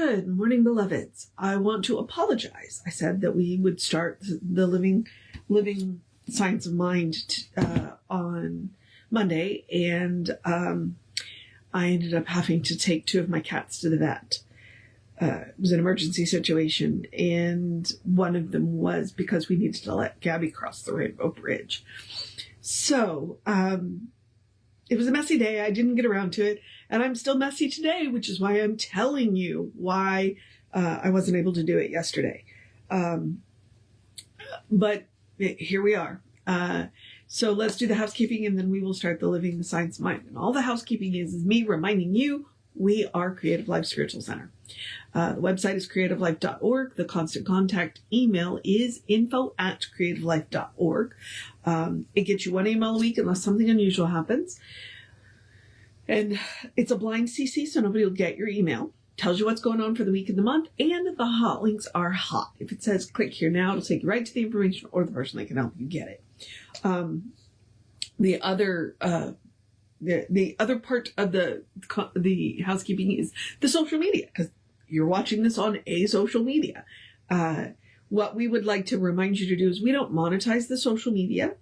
Good morning, beloveds. I want to apologize. I said that we would start the living science of mind on Monday, and I ended up having to take 2 of my cats to the vet. It was an emergency situation, and one of them was because we needed to let Gabby cross the rainbow bridge. So it was a messy day. I didn't get around to it, and I'm still messy today, which is why I'm telling you why I wasn't able to do it yesterday. But here we are. So let's do the housekeeping, and then we will start the living the science mind. And all the housekeeping is me reminding you we are Creative Life Spiritual Center. The website is creativelife.org. The constant contact email is info@creativelife.org. It gets you 1 email a week unless something unusual happens. And it's a blind CC, so nobody will get your email. Tells you what's going on for the week and the month, and the hot links are hot. If it says click here now, it'll take you right to the information or the person that can help you get it. The other part of the housekeeping is the social media, because you're watching this on a social media. What we would like to remind you to do is we don't monetize the social media.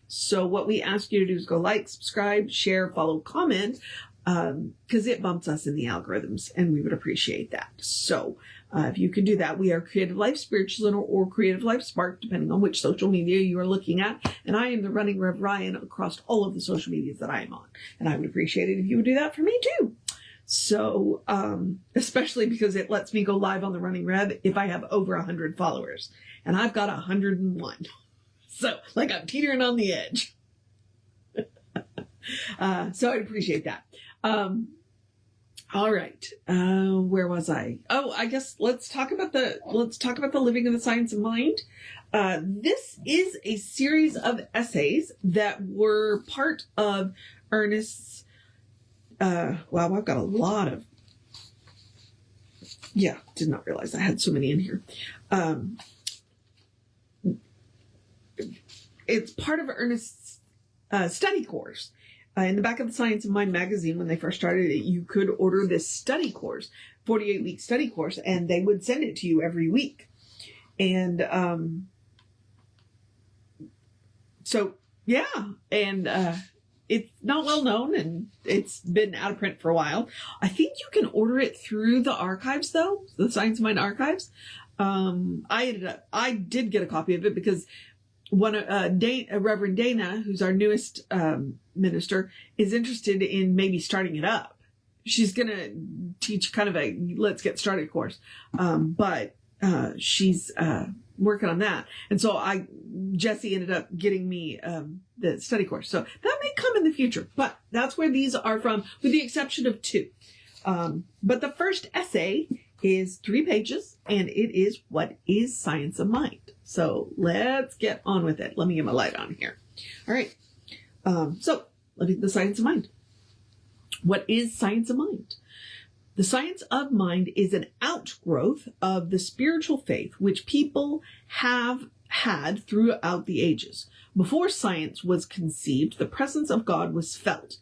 So what we ask you to do is go like, subscribe, share, follow, comment, because it bumps us in the algorithms, and we would appreciate that. So if you can do that, we are Creative Life Spiritual Center or Creative Life Spark, depending on which social media you are looking at. And I am the running Rev Ryan across all of the social medias that I am on. And I would appreciate it if you would do that for me too. So, especially because it lets me go live on the Running Rev if I have over 100 followers, and I've got 101. So, like, I'm teetering on the edge. So I'd appreciate that. All right. Where was I? Oh, I guess let's talk about the living of the science of mind. This is a series of essays that were part of Ernest's, wow, I've got a lot of, did not realize I had so many in here. It's part of Ernest's study course. In the back of the Science of Mind magazine, when they first started it, you could order this study course, 48-week study course, and they would send it to you every week. And it's not well known, and it's been out of print for a while. I think you can order it through the archives, though, the Science of Mind archives. I did get a copy of it because Reverend Dana, who's our newest minister, is interested in maybe starting it up. She's going to teach kind of a let's get started course. But she's working on that. And so Jesse ended up getting me the study course. So that may come in the future, but that's where these are from, with the exception of 2. But the first essay is 3 pages, and it is What is Science of Mind? So let's get on with it. Let me get my light on here. All right. So the science of mind. What is science of mind? The science of mind is an outgrowth of the spiritual faith which people have had throughout the ages. Before science was conceived, the presence of God was felt.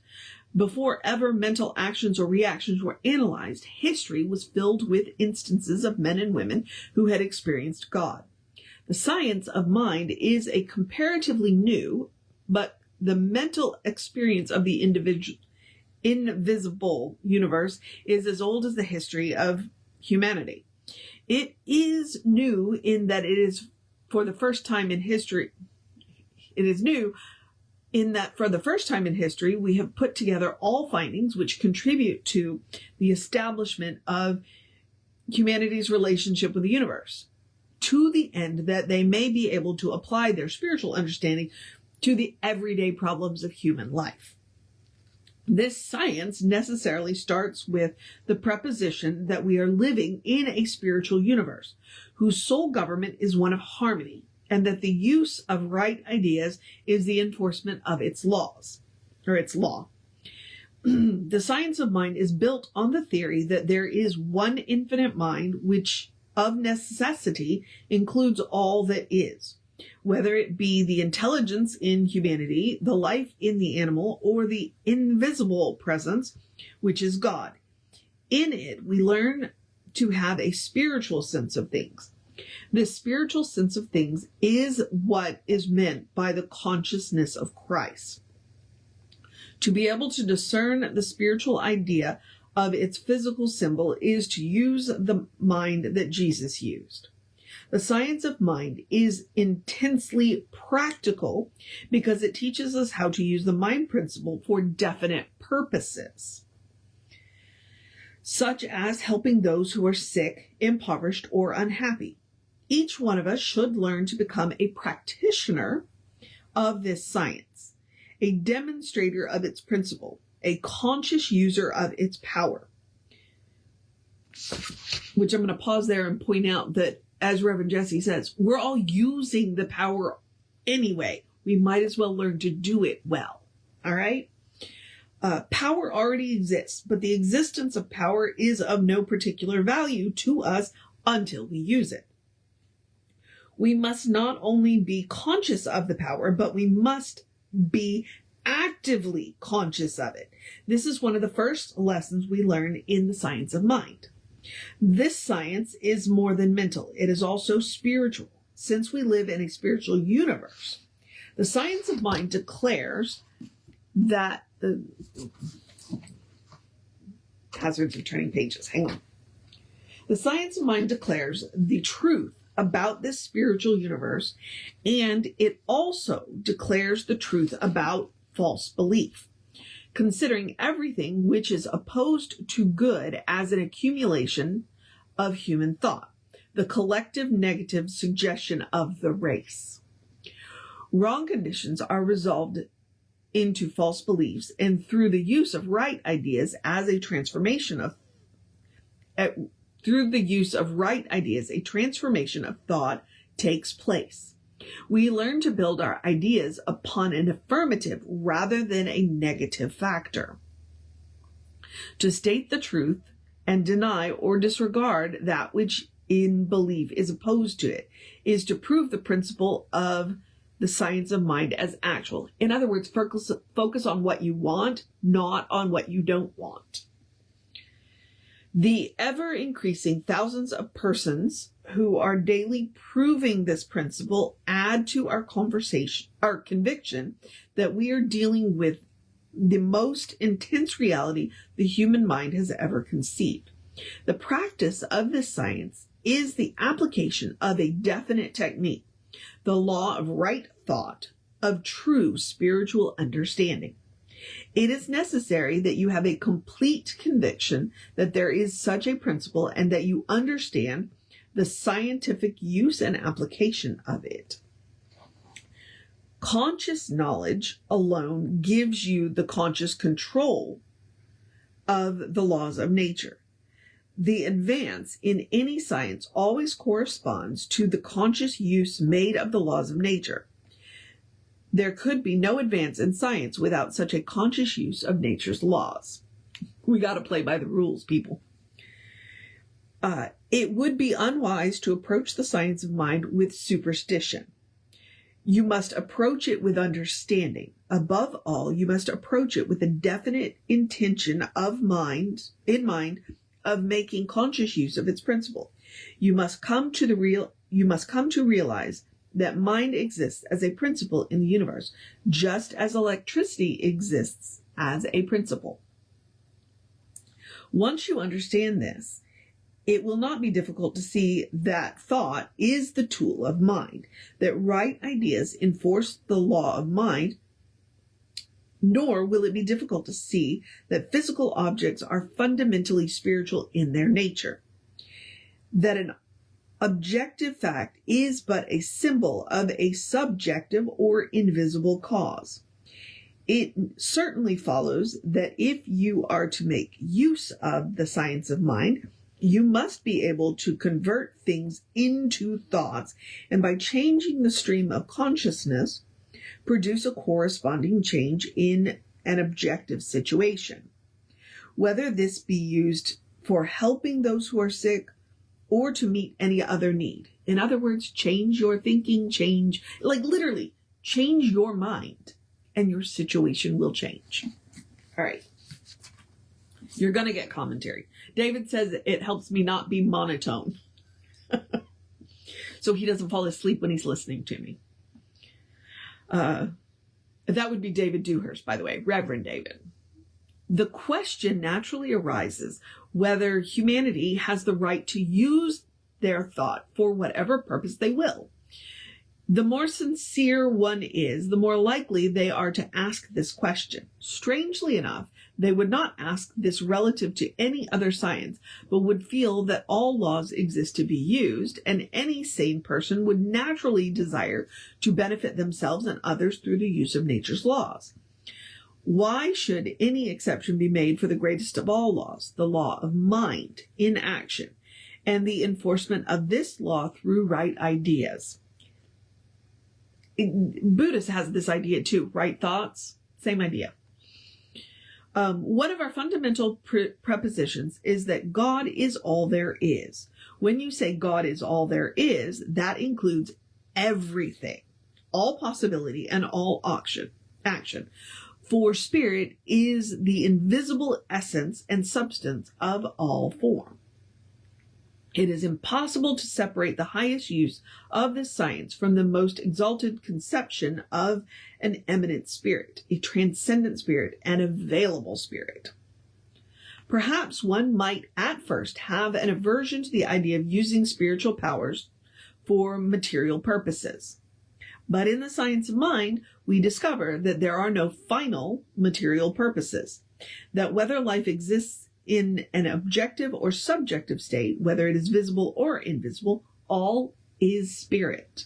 Before ever mental actions or reactions were analyzed, history was filled with instances of men and women who had experienced God. The science of mind is a comparatively new, but the mental experience of the invisible universe is as old as the history of humanity. It is new in that it is for the first time in history. It is new in that for the first time in history, we have put together all findings which contribute to the establishment of humanity's relationship with the universe, to the end that they may be able to apply their spiritual understanding to the everyday problems of human life. This science necessarily starts with the preposition that we are living in a spiritual universe, whose sole government is one of harmony, and that the use of right ideas is the enforcement of its laws, or its law. The science of mind is built on the theory that there is one infinite mind which of necessity includes all that is, whether it be the intelligence in humanity, the life in the animal, or the invisible presence, which is God. In it, we learn to have a spiritual sense of things. This spiritual sense of things is what is meant by the consciousness of Christ. To be able to discern the spiritual idea of its physical symbol is to use the mind that Jesus used. The science of mind is intensely practical because it teaches us how to use the mind principle for definite purposes, such as helping those who are sick, impoverished, or unhappy. Each one of us should learn to become a practitioner of this science, a demonstrator of its principle, a conscious user of its power. Which I'm going to pause there and point out that, as Reverend Jesse says, we're all using the power anyway. We might as well learn to do it well. All right? Power already exists, but the existence of power is of no particular value to us until we use it. We must not only be conscious of the power, but we must be actively conscious of it. This is one of the first lessons we learn in the science of mind. This science is more than mental. It is also spiritual. Since we live in a spiritual universe, the science of mind declares that the hazards of turning pages. Hang on. The science of mind declares the truth about this spiritual universe, and it also declares the truth about false belief, considering everything which is opposed to good as an accumulation of human thought, the collective negative suggestion of the race. Wrong conditions are resolved into false beliefs, and through the use of right ideas as a transformation of a transformation of thought takes place. We learn to build our ideas upon an affirmative rather than a negative factor. To state the truth and deny or disregard that which in belief is opposed to it is to prove the principle of the science of mind as actual. In other words, focus on what you want, not on what you don't want. The ever-increasing thousands of persons who are daily proving this principle add to our conviction that we are dealing with the most intense reality the human mind has ever conceived. The practice of this science is the application of a definite technique, the law of right thought, of true spiritual understanding. It is necessary that you have a complete conviction that there is such a principle and that you understand the scientific use and application of it. Conscious knowledge alone gives you the conscious control of the laws of nature. The advance in any science always corresponds to the conscious use made of the laws of nature. There could be no advance in science without such a conscious use of nature's laws. We got to play by the rules, people. It would be unwise to approach the science of mind with superstition. You must approach it with understanding. Above all, you must approach it with a definite intention in mind of making conscious use of its principle. You must come to realize that mind exists as a principle in the universe, just as electricity exists as a principle. Once you understand this, it will not be difficult to see that thought is the tool of mind, that right ideas enforce the law of mind, nor will it be difficult to see that physical objects are fundamentally spiritual in their nature, that an objective fact is but a symbol of a subjective or invisible cause. It certainly follows that if you are to make use of the science of mind, you must be able to convert things into thoughts, and by changing the stream of consciousness, produce a corresponding change in an objective situation. Whether this be used for helping those who are sick or to meet any other need. In other words, change your thinking, literally, change your mind, and your situation will change. All right. You're going to get commentary. David says it helps me not be monotone. So he doesn't fall asleep when he's listening to me. That would be David Dewhurst, by the way, Reverend David. The question naturally arises whether humanity has the right to use their thought for whatever purpose they will. The more sincere one is, the more likely they are to ask this question. Strangely enough, they would not ask this relative to any other science, but would feel that all laws exist to be used, and any sane person would naturally desire to benefit themselves and others through the use of nature's laws. Why should any exception be made for the greatest of all laws, the law of mind in action, and the enforcement of this law through right ideas? Buddhist has this idea too, right thoughts, same idea. One of our fundamental prepositions is that God is all there is. When you say God is all there is, that includes everything, all possibility and all action. For spirit is the invisible essence and substance of all form. It is impossible to separate the highest use of this science from the most exalted conception of an eminent spirit, a transcendent spirit, an available spirit. Perhaps one might at first have an aversion to the idea of using spiritual powers for material purposes. But in the science of mind, we discover that there are no final material purposes, that whether life exists in an objective or subjective state, whether it is visible or invisible, all is spirit.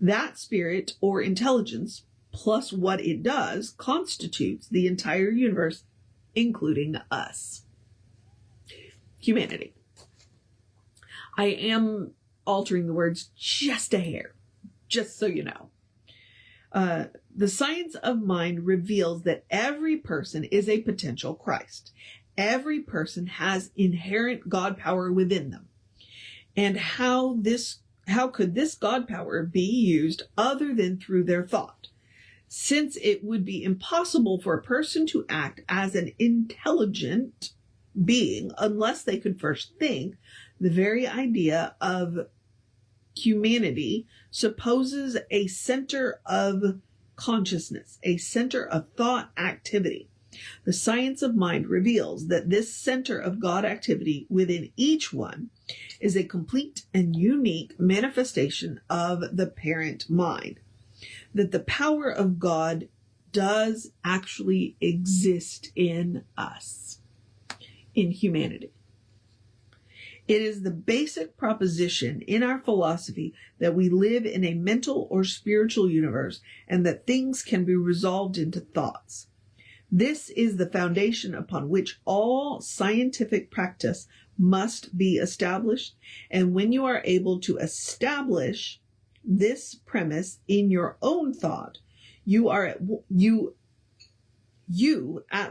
That spirit or intelligence, plus what it does, constitutes the entire universe, including us. Humanity. I am altering the words just a hair, just so you know. The science of mind reveals that every person is a potential Christ. Every person has inherent God power within them. And how could this God power be used other than through their thought? Since it would be impossible for a person to act as an intelligent being unless they could first think, the very idea of humanity supposes a center of consciousness, a center of thought activity. The science of mind reveals that this center of God activity within each one is a complete and unique manifestation of the parent mind, that the power of God does actually exist in us, in humanity. It is the basic proposition in our philosophy that we live in a mental or spiritual universe and that things can be resolved into thoughts. This is the foundation upon which all scientific practice must be established, and when you are able to establish this premise in your own thought, you at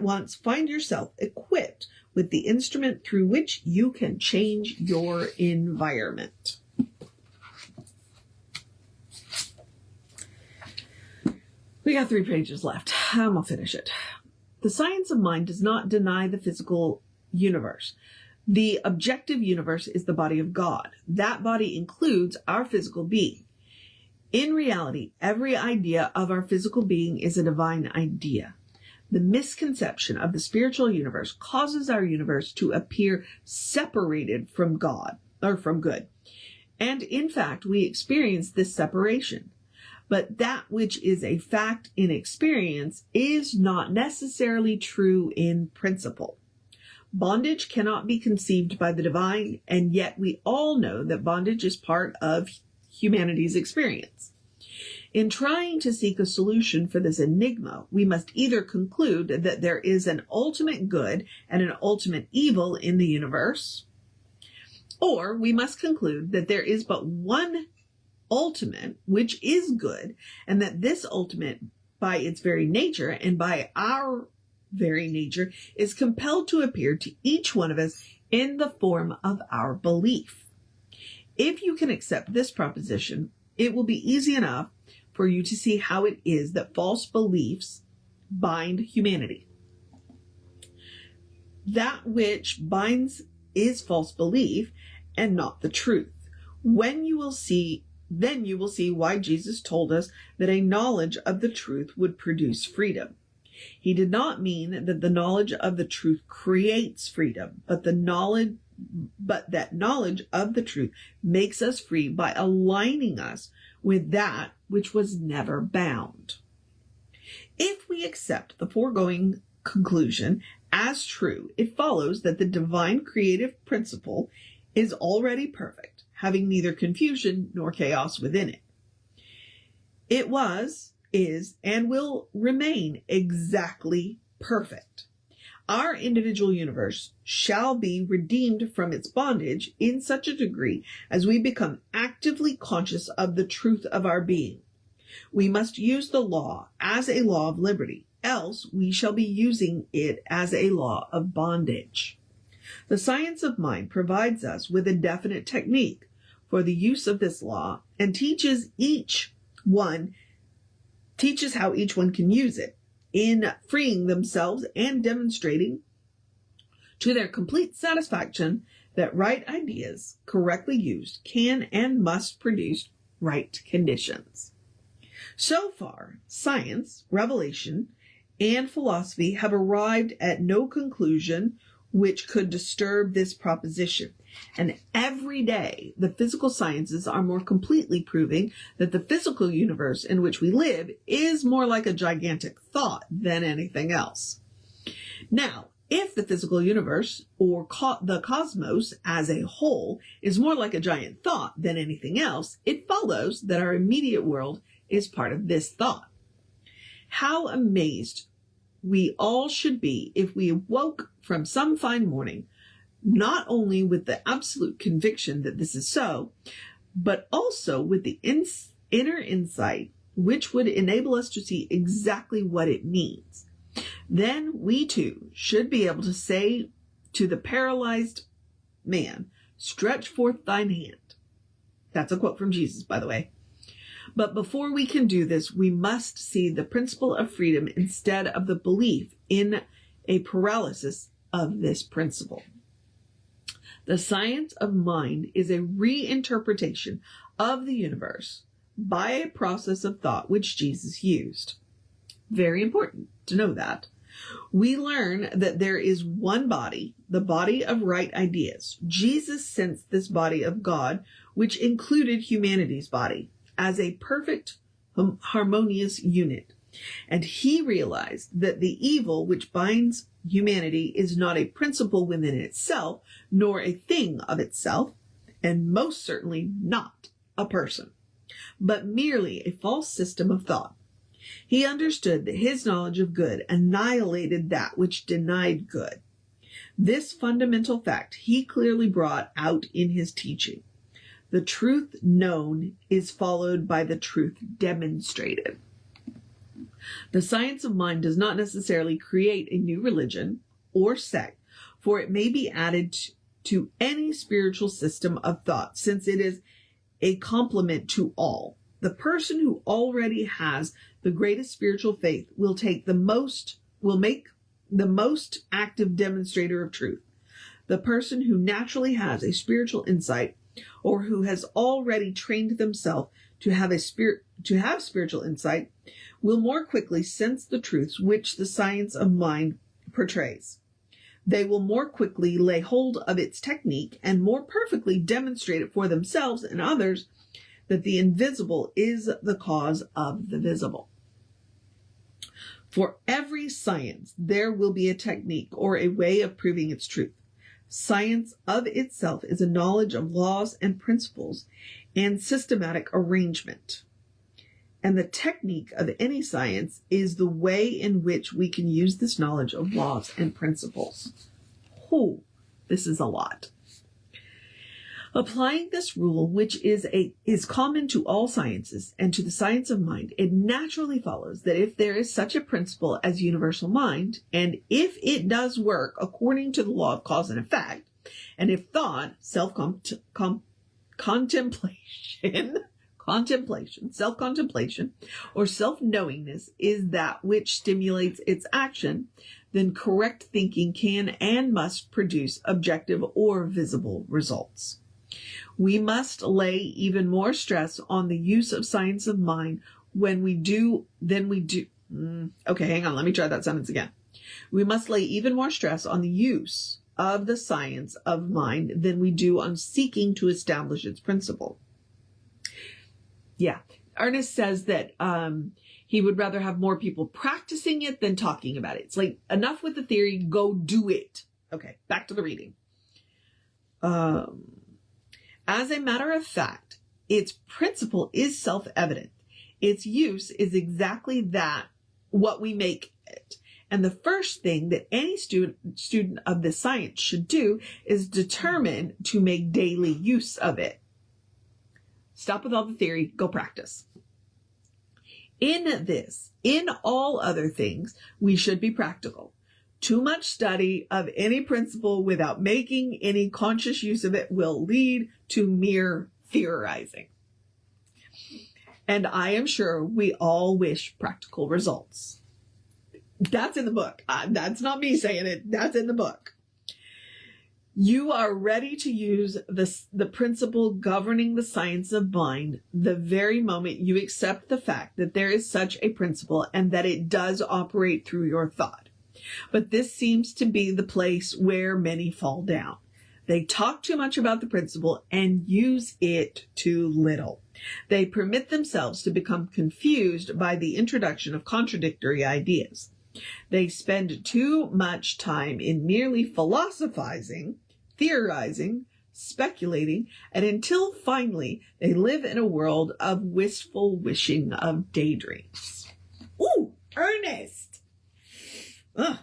once find yourself equipped with the instrument through which you can change your environment. We got 3 pages left. I'm gonna finish it. The science of mind does not deny the physical universe. The objective universe is the body of God. That body includes our physical being. In reality, every idea of our physical being is a divine idea. The misconception of the spiritual universe causes our universe to appear separated from God, or from good. And in fact, we experience this separation. But that which is a fact in experience is not necessarily true in principle. Bondage cannot be conceived by the divine, and yet we all know that bondage is part of humanity's experience. In trying to seek a solution for this enigma, we must either conclude that there is an ultimate good and an ultimate evil in the universe, or we must conclude that there is but one ultimate, which is good, and that this ultimate, by its very nature and by our very nature, is compelled to appear to each one of us in the form of our belief. If you can accept this proposition, it will be easy enough for you to see how it is that false beliefs bind humanity. That which binds is false belief and not the truth. Then you will see why Jesus told us that a knowledge of the truth would produce freedom. He did not mean that the knowledge of the truth creates freedom, but that knowledge of the truth makes us free by aligning us with that which was never bound. If we accept the foregoing conclusion as true, it follows that the divine creative principle is already perfect, having neither confusion nor chaos within it. It was, is, and will remain exactly perfect. Our individual universe shall be redeemed from its bondage in such a degree as we become actively conscious of the truth of our being. We must use the law as a law of liberty, else we shall be using it as a law of bondage. The science of mind provides us with a definite technique for the use of this law and teaches how each one can use it in freeing themselves and demonstrating to their complete satisfaction that right ideas, correctly used, can and must produce right conditions. So far, science, revelation, and philosophy have arrived at no conclusion which could disturb this proposition. And every day, the physical sciences are more completely proving that the physical universe in which we live is more like a gigantic thought than anything else. Now, if the physical universe, or the cosmos as a whole, is more like a giant thought than anything else, it follows that our immediate world is part of this thought. How amazed we all should be if we awoke from some fine morning, not only with the absolute conviction that this is so, but also with the inner insight which would enable us to see exactly what it means. Then we too should be able to say to the paralyzed man, "Stretch forth thine hand." That's a quote from Jesus, by the way. But before we can do this, we must see the principle of freedom instead of the belief in a paralysis of this principle. The science of mind is a reinterpretation of the universe by a process of thought which Jesus used. Very important to know that. We learn that there is one body, the body of right ideas. Jesus sensed this body of God, which included humanity's body, as a perfect, harmonious unit. And he realized that the evil which binds humanity is not a principle within itself, nor a thing of itself, and most certainly not a person, but merely a false system of thought. He understood that his knowledge of good annihilated that which denied good. This fundamental fact he clearly brought out in his teaching. The truth known is followed by the truth demonstrated. The science of mind does not necessarily create a new religion or sect, for it may be added to any spiritual system of thought, since it is a complement to all. The person who already has the greatest spiritual faith will make the most active demonstrator of truth. The person who naturally has a spiritual insight, or who has already trained themselves to have spiritual insight, will more quickly sense the truths which the science of mind portrays. They will more quickly lay hold of its technique and more perfectly demonstrate it for themselves and others that the invisible is the cause of the visible. For every science, there will be a technique or a way of proving its truth. Science of itself is a knowledge of laws and principles and systematic arrangement. And the technique of any science is the way in which we can use this knowledge of laws and principles. This is a lot. Applying this rule, which is common to all sciences and to the science of mind, it naturally follows that if there is such a principle as universal mind, and if it does work according to the law of cause and effect, and if thought, self-contemplation, or self-knowingness is that which stimulates its action, then correct thinking can and must produce objective or visible results. We must lay even more stress on the use of science of mind when we do than we do. Okay, hang on. Let me try that sentence again. We must lay even more stress on the use of the science of mind than we do on seeking to establish its principle. Yeah. Ernest says that he would rather have more people practicing it than talking about it. It's like, enough with the theory, go do it. Okay, back to the reading. As a matter of fact, its principle is self-evident. Its use is exactly that, what we make it. And the first thing that any student of this science should do is determine to make daily use of it. Stop with all the theory, go practice. In this, in all other things, we should be practical. Too much study of any principle without making any conscious use of it will lead to mere theorizing. And I am sure we all wish practical results. That's in the book. That's not me saying it. That's in the book. You are ready to use the principle governing the science of mind the very moment you accept the fact that there is such a principle and that it does operate through your thought. But this seems to be the place where many fall down. They talk too much about the principle and use it too little. They permit themselves to become confused by the introduction of contradictory ideas. They spend too much time in merely philosophizing, theorizing, speculating, and until finally they live in a world of wistful wishing of daydreams. Ooh, Ernest! Ugh.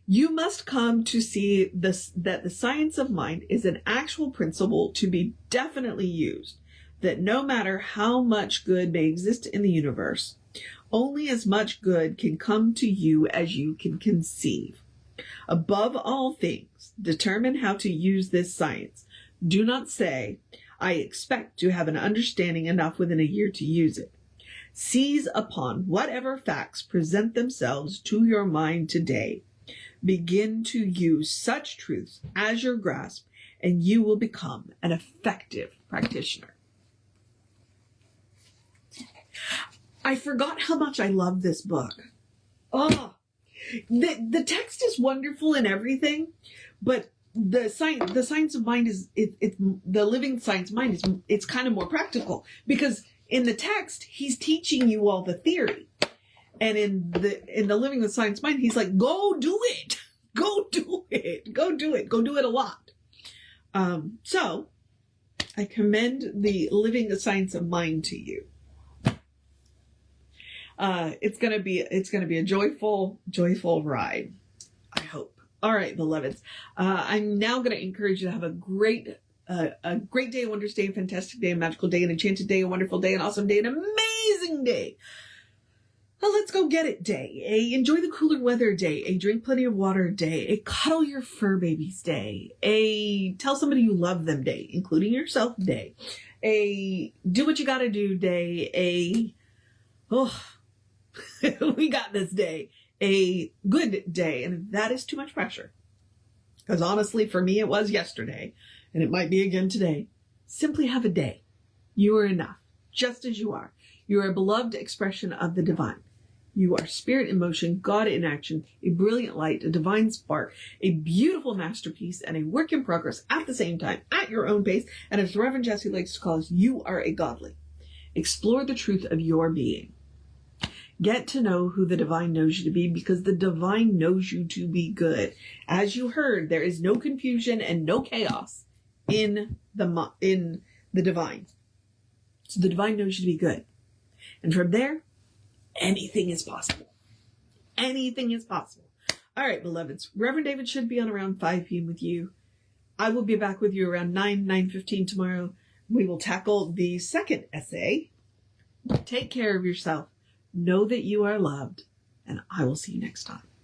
You must come to see that the science of mind is an actual principle to be definitely used, that no matter how much good may exist in the universe, only as much good can come to you as you can conceive. Above all things, determine how to use this science. Do not say, I expect to have an understanding enough within a year to use it. Seize upon whatever facts present themselves to your mind today. Begin to use such truths as your grasp, and you will become an effective practitioner. I forgot how much I love this book. Oh, the text is wonderful and everything, but the science of mind is the living science of mind it's kind of more practical, because in the text he's teaching you all the theory, and in the living the science mind he's like, go do it, go do it, go do it, go do it a lot. So I commend the living the science of mind to you. It's gonna be a joyful ride, I hope. All right, beloveds. I'm now gonna encourage you to have a great day, a wondrous day, a fantastic day, a magical day, an enchanted day, a wonderful day, an awesome day, an amazing day. Well, let's go get it day. A enjoy the cooler weather day. A drink plenty of water day. A cuddle your fur babies day. A tell somebody you love them day, including yourself day. A do what you gotta do day. We got this day. A good day. And if that is too much pressure, because honestly, for me, it was yesterday, and it might be again today, simply have a day. You are enough, just as you are. You are a beloved expression of the divine. You are spirit in motion, God in action, a brilliant light, a divine spark, a beautiful masterpiece, and a work in progress at the same time, at your own pace. And as Reverend Jesse likes to call us, you are a godly. Explore the truth of your being. Get to know who the divine knows you to be, because the divine knows you to be good. As you heard, there is no confusion and no chaos in the divine. So the divine knows you to be good. And from there, anything is possible. Anything is possible. All right, beloveds. Reverend David should be on around 5 p.m. with you. I will be back with you around 9:15 tomorrow. We will tackle the second essay. Take care of yourself. Know that you are loved, and I will see you next time.